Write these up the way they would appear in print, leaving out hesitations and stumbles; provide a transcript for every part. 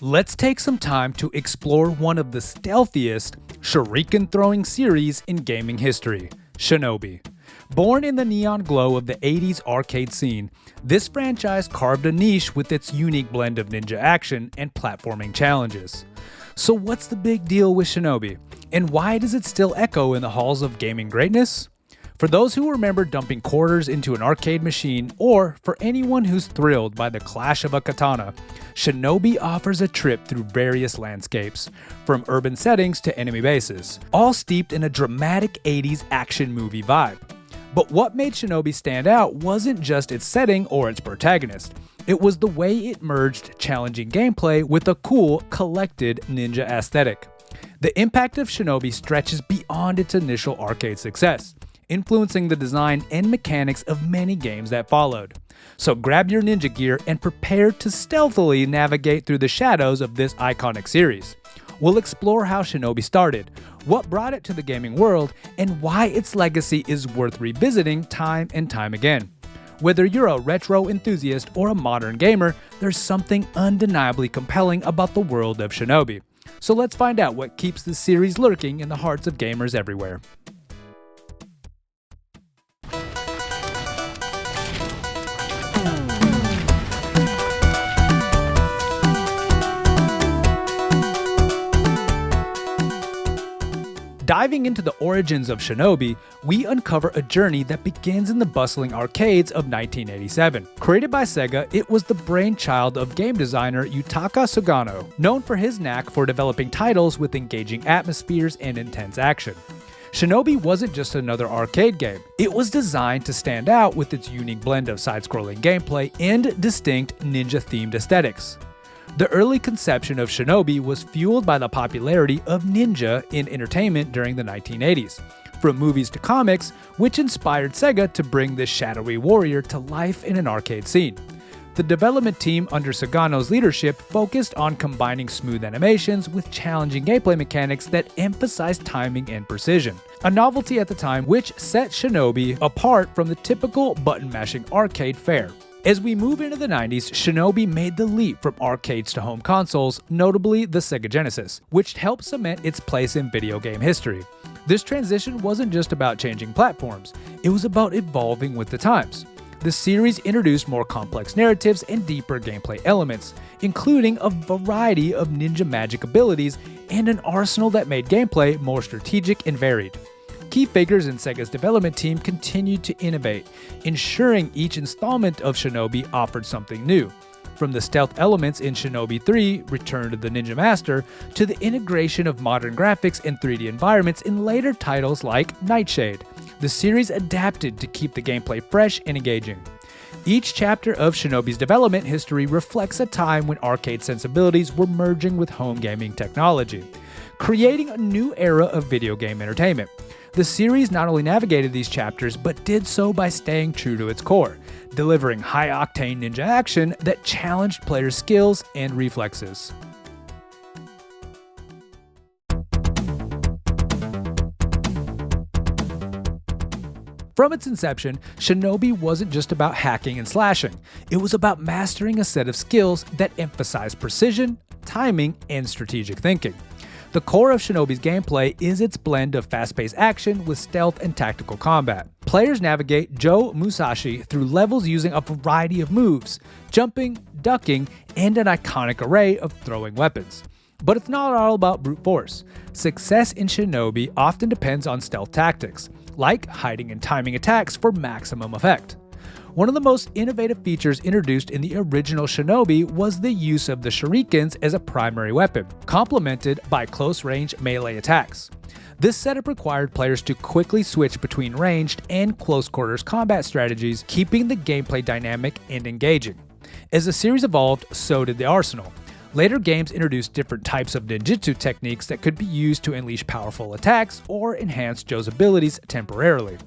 let's take some time to explore one of the stealthiest shuriken-throwing series in gaming history, Shinobi. Born in the neon glow of the 80s arcade scene, this franchise carved a niche with its unique blend of ninja action and platforming challenges. So what's the big deal with Shinobi, and why does it still echo in the halls of gaming greatness? For those who remember dumping quarters into an arcade machine, or for anyone who's thrilled by the clash of a katana, Shinobi offers a trip through various landscapes, from urban settings to enemy bases, all steeped in a dramatic 80s action movie vibe. But what made Shinobi stand out wasn't just its setting or its protagonist. It was the way it merged challenging gameplay with a cool, collected ninja aesthetic. The impact of Shinobi stretches beyond its initial arcade success, influencing the design and mechanics of many games that followed. So grab your ninja gear and prepare to stealthily navigate through the shadows of this iconic series. We'll explore how Shinobi started, what brought it to the gaming world, and why its legacy is worth revisiting time and time again. Whether you're a retro enthusiast or a modern gamer, there's something undeniably compelling about the world of Shinobi. So let's find out what keeps the series lurking in the hearts of gamers everywhere. Diving into the origins of Shinobi, we uncover a journey that begins in the bustling arcades of 1987. Created by Sega, it was the brainchild of game designer Yutaka Sugano, known for his knack for developing titles with engaging atmospheres and intense action. Shinobi wasn't just another arcade game. It was designed to stand out with its unique blend of side-scrolling gameplay and distinct ninja-themed aesthetics. The early conception of Shinobi was fueled by the popularity of ninja in entertainment during the 1980s, from movies to comics, which inspired Sega to bring this shadowy warrior to life in an arcade scene. The development team under Sugano's leadership focused on combining smooth animations with challenging gameplay mechanics that emphasized timing and precision, a novelty at the time which set Shinobi apart from the typical button-mashing arcade fare. As we move into the 90s, Shinobi made the leap from arcades to home consoles, notably the Sega Genesis, which helped cement its place in video game history. This transition wasn't just about changing platforms, it was about evolving with the times. The series introduced more complex narratives and deeper gameplay elements, including a variety of ninja magic abilities and an arsenal that made gameplay more strategic and varied. Key figures in Sega's development team continued to innovate, ensuring each installment of Shinobi offered something new. From the stealth elements in Shinobi 3, Return to the Ninja Master, to the integration of modern graphics and 3D environments in later titles like Nightshade, the series adapted to keep the gameplay fresh and engaging. Each chapter of Shinobi's development history reflects a time when arcade sensibilities were merging with home gaming technology, creating a new era of video game entertainment. The series not only navigated these chapters, but did so by staying true to its core, delivering high-octane ninja action that challenged players' skills and reflexes. From its inception, Shinobi wasn't just about hacking and slashing. It was about mastering a set of skills that emphasized precision, timing, and strategic thinking. The core of Shinobi's gameplay is its blend of fast-paced action with stealth and tactical combat. Players navigate Joe Musashi through levels using a variety of moves, jumping, ducking, and an iconic array of throwing weapons. But it's not all about brute force. Success in Shinobi often depends on stealth tactics, like hiding and timing attacks for maximum effect. One of the most innovative features introduced in the original Shinobi was the use of the shurikens as a primary weapon, complemented by close-range melee attacks. This setup required players to quickly switch between ranged and close-quarters combat strategies, keeping the gameplay dynamic and engaging. As the series evolved, so did the arsenal. Later games introduced different types of ninjutsu techniques that could be used to unleash powerful attacks or enhance Joe's abilities temporarily.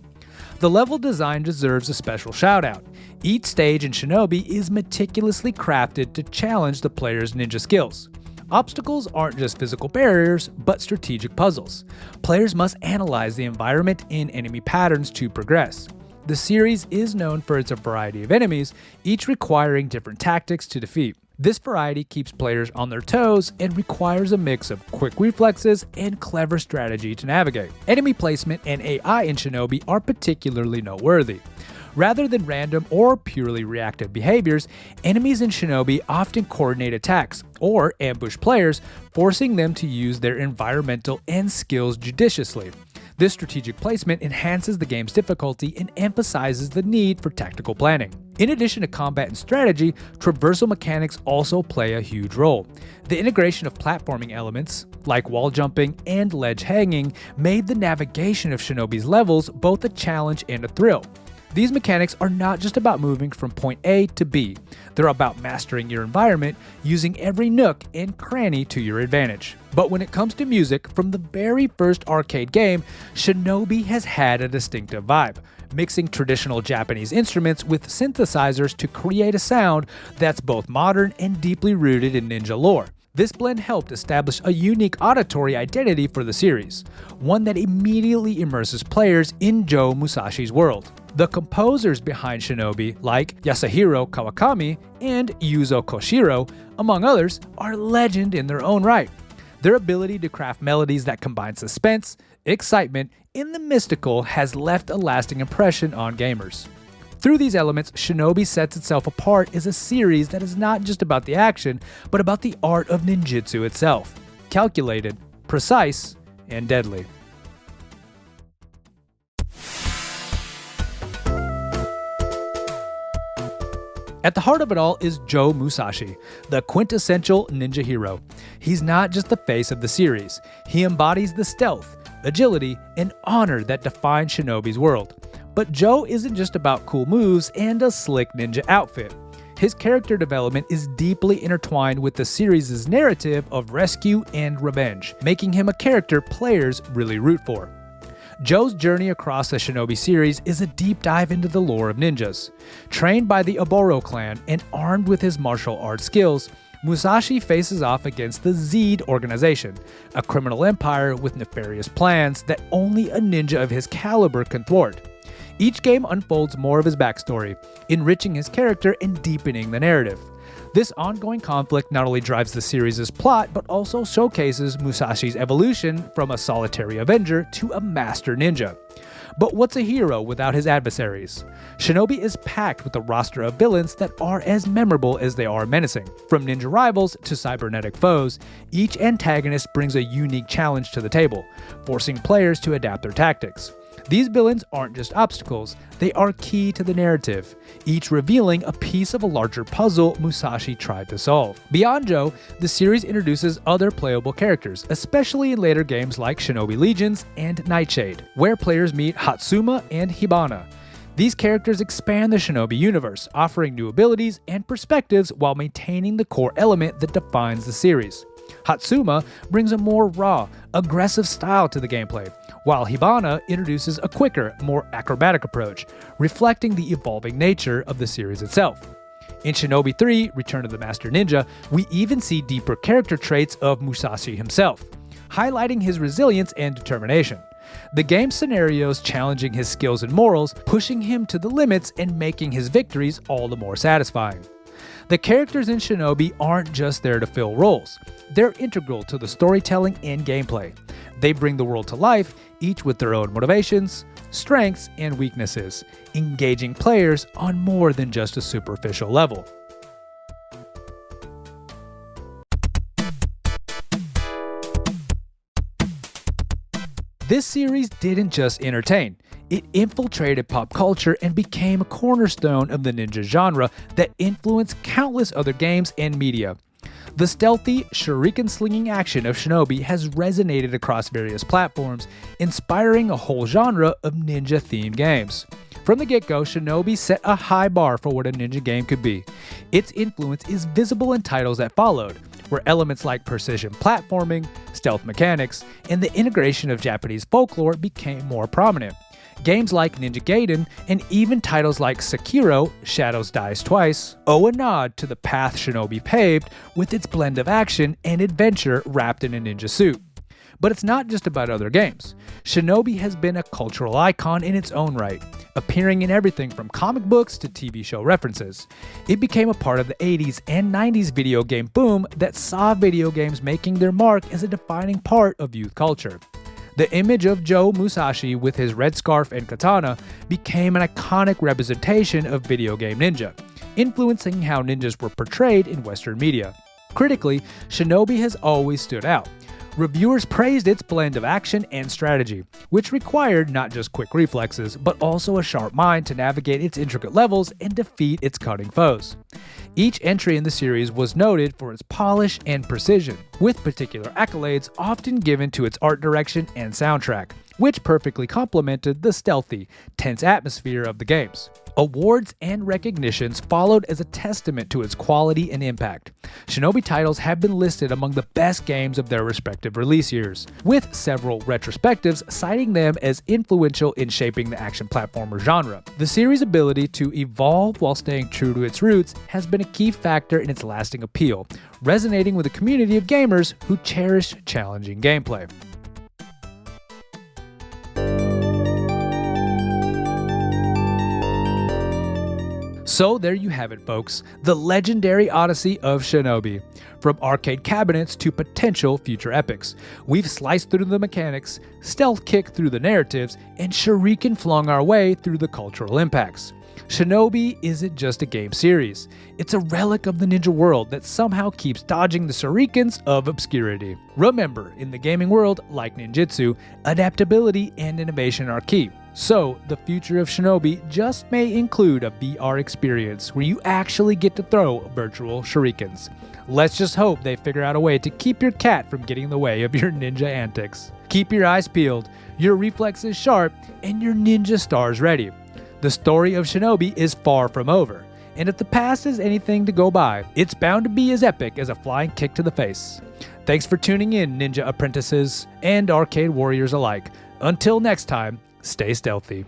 The level design deserves a special shout-out. Each stage in Shinobi is meticulously crafted to challenge the player's ninja skills. Obstacles aren't just physical barriers, but strategic puzzles. Players must analyze the environment and enemy patterns to progress. The series is known for its variety of enemies, each requiring different tactics to defeat. This variety keeps players on their toes and requires a mix of quick reflexes and clever strategy to navigate. Enemy placement and AI in Shinobi are particularly noteworthy. Rather than random or purely reactive behaviors, enemies in Shinobi often coordinate attacks or ambush players, forcing them to use their environmental and skills judiciously. This strategic placement enhances the game's difficulty and emphasizes the need for tactical planning. In addition to combat and strategy, traversal mechanics also play a huge role. The integration of platforming elements, like wall jumping and ledge hanging, made the navigation of Shinobi's levels both a challenge and a thrill. These mechanics are not just about moving from point A to B, they're about mastering your environment, using every nook and cranny to your advantage. But when it comes to music, from the very first arcade game, Shinobi has had a distinctive vibe, mixing traditional Japanese instruments with synthesizers to create a sound that's both modern and deeply rooted in ninja lore. This blend helped establish a unique auditory identity for the series, one that immediately immerses players in Joe Musashi's world. The composers behind Shinobi, like Yasuhiro Kawakami and Yuzo Koshiro, among others, are legend in their own right. Their ability to craft melodies that combine suspense, excitement, and the mystical has left a lasting impression on gamers. Through these elements, Shinobi sets itself apart as a series that is not just about the action, but about the art of ninjutsu itself. Calculated, precise, and deadly. At the heart of it all is Joe Musashi, the quintessential ninja hero. He's not just the face of the series, he embodies the stealth, agility, and honor that define Shinobi's world. But Joe isn't just about cool moves and a slick ninja outfit. His character development is deeply intertwined with the series' narrative of rescue and revenge, making him a character players really root for. Joe's journey across the Shinobi series is a deep dive into the lore of ninjas. Trained by the Oboro clan and armed with his martial arts skills, Musashi faces off against the Zed organization, a criminal empire with nefarious plans that only a ninja of his caliber can thwart. Each game unfolds more of his backstory, enriching his character and deepening the narrative. This ongoing conflict not only drives the series' plot, but also showcases Musashi's evolution from a solitary avenger to a master ninja. But what's a hero without his adversaries? Shinobi is packed with a roster of villains that are as memorable as they are menacing. From ninja rivals to cybernetic foes, each antagonist brings a unique challenge to the table, forcing players to adapt their tactics. These villains aren't just obstacles, they are key to the narrative, each revealing a piece of a larger puzzle Musashi tried to solve. Beyond Joe, the series introduces other playable characters, especially in later games like Shinobi Legions and Nightshade, where players meet Hatsuma and Hibana. These characters expand the Shinobi universe, offering new abilities and perspectives while maintaining the core element that defines the series. Hatsuma brings a more raw, aggressive style to the gameplay, while Hibana introduces a quicker, more acrobatic approach, reflecting the evolving nature of the series itself. In Shinobi 3: Return of the Master Ninja, we even see deeper character traits of Musashi himself, highlighting his resilience and determination. The game's scenarios challenging his skills and morals, pushing him to the limits and making his victories all the more satisfying. The characters in Shinobi aren't just there to fill roles. They're integral to the storytelling and gameplay. They bring the world to life, each with their own motivations, strengths, and weaknesses, engaging players on more than just a superficial level. This series didn't just entertain. It infiltrated pop culture and became a cornerstone of the ninja genre that influenced countless other games and media. The stealthy, shuriken-slinging action of Shinobi has resonated across various platforms, inspiring a whole genre of ninja-themed games. From the get-go, Shinobi set a high bar for what a ninja game could be. Its influence is visible in titles that followed, where elements like precision platforming, stealth mechanics, and the integration of Japanese folklore became more prominent. Games like Ninja Gaiden, and even titles like Sekiro: Shadows Dies Twice, owe a nod to the path Shinobi paved with its blend of action and adventure wrapped in a ninja suit. But it's not just about other games. Shinobi has been a cultural icon in its own right, appearing in everything from comic books to TV show references. It became a part of the 80s and 90s video game boom that saw video games making their mark as a defining part of youth culture. The image of Joe Musashi with his red scarf and katana became an iconic representation of video game ninja, influencing how ninjas were portrayed in Western media. Critically, Shinobi has always stood out. Reviewers praised its blend of action and strategy, which required not just quick reflexes, but also a sharp mind to navigate its intricate levels and defeat its cunning foes. Each entry in the series was noted for its polish and precision, with particular accolades often given to its art direction and soundtrack, which perfectly complemented the stealthy, tense atmosphere of the games. Awards and recognitions followed as a testament to its quality and impact. Shinobi titles have been listed among the best games of their respective release years, with several retrospectives citing them as influential in shaping the action platformer genre. The series' ability to evolve while staying true to its roots has been a key factor in its lasting appeal, resonating with a community of gamers who cherish challenging gameplay. So there you have it, folks, the legendary odyssey of Shinobi. From arcade cabinets to potential future epics, we've sliced through the mechanics, stealth kicked through the narratives, and shuriken flung our way through the cultural impacts. Shinobi isn't just a game series, it's a relic of the ninja world that somehow keeps dodging the shurikens of obscurity. Remember, in the gaming world, like ninjutsu, adaptability and innovation are key. So, the future of Shinobi just may include a VR experience where you actually get to throw virtual shurikens. Let's just hope they figure out a way to keep your cat from getting in the way of your ninja antics. Keep your eyes peeled, your reflexes sharp, and your ninja stars ready. The story of Shinobi is far from over, and if the past is anything to go by, it's bound to be as epic as a flying kick to the face. Thanks for tuning in, ninja apprentices and arcade warriors alike. Until next time, stay stealthy.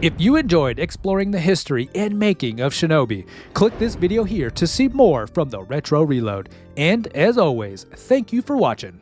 If you enjoyed exploring the history and making of Shinobi, click this video here to see more from the Retro Reload. And as always, thank you for watching.